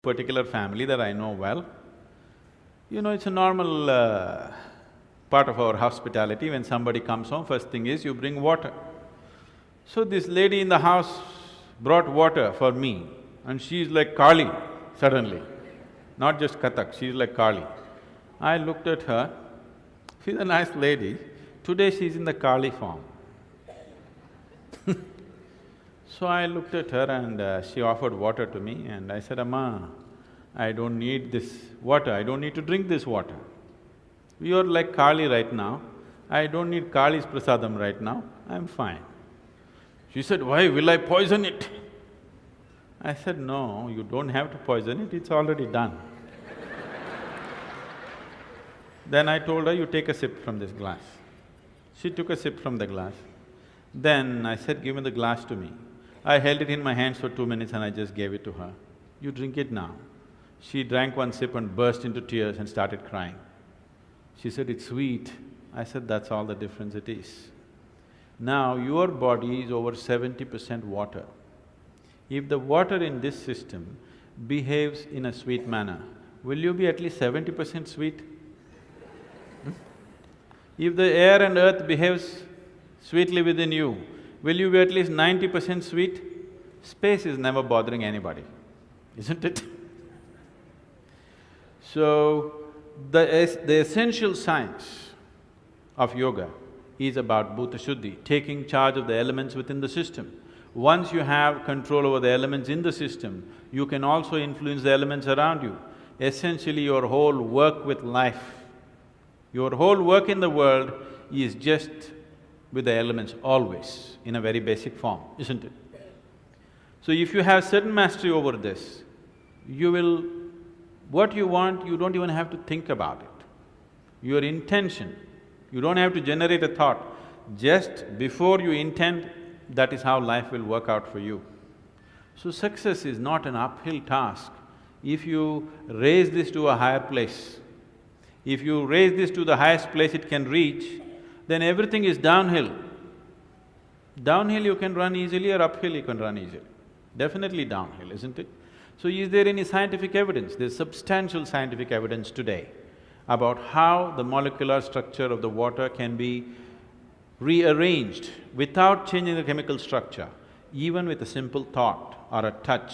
particular family that I know well. It's a normal part of our hospitality. When somebody comes home, first thing is you bring water. So this lady in the house brought water for me, and she's like Kali suddenly, not just Kathak, she's like Kali. I looked at her, she's a nice lady, today she's in the Kali form. So I looked at her and she offered water to me and I said, Amma, I don't need this water, I don't need to drink this water. You're like Kali right now, I don't need Kali's prasadam right now, I'm fine. She said, why, will I poison it? I said, no, you don't have to poison it, it's already done. Then I told her, you take a sip from this glass. She took a sip from the glass. Then I said, give me the glass to me. I held it in my hands for 2 minutes and I just gave it to her. You drink it now. She drank one sip and burst into tears and started crying. She said, it's sweet. I said, that's all the difference it is. Now, your body is over 70% water. If the water in this system behaves in a sweet manner, will you be at least 70% sweet? If the air and earth behaves sweetly within you, will you be at least 90% sweet? Space is never bothering anybody, isn't it? So, the essential science of yoga is about bhuta shuddhi, taking charge of the elements within the system. Once you have control over the elements in the system, you can also influence the elements around you. Essentially, your whole work with life, your whole work in the world is just with the elements always, in a very basic form, isn't it? So if you have certain mastery over this, you will… what you want, you don't even have to think about it. Your intention, you don't have to generate a thought. Just before you intend, that is how life will work out for you. So success is not an uphill task. If you raise this to a higher place, if you raise this to the highest place it can reach, then everything is downhill. Downhill you can run easily or uphill you can run easily. Definitely downhill, isn't it? So is there any scientific evidence? There's substantial scientific evidence today about how the molecular structure of the water can be rearranged without changing the chemical structure, even with a simple thought or a touch.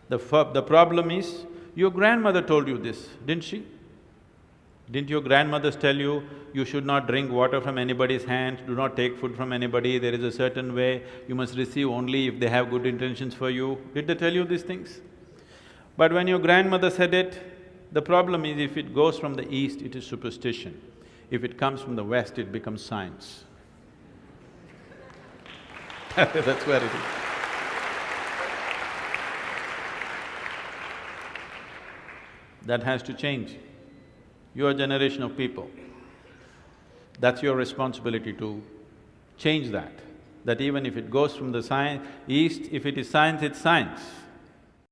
The problem is, your grandmother told you this, didn't she? Didn't your grandmothers tell you, you should not drink water from anybody's hand, do not take food from anybody, there is a certain way, you must receive only if they have good intentions for you? Did they tell you these things? But when your grandmother said it, the problem is if it goes from the east, it is superstition. If it comes from the west, it becomes science. That's where it is. That has to change. Your generation of people, that's your responsibility to change that. That even if it goes from the east, if it is science, it's science.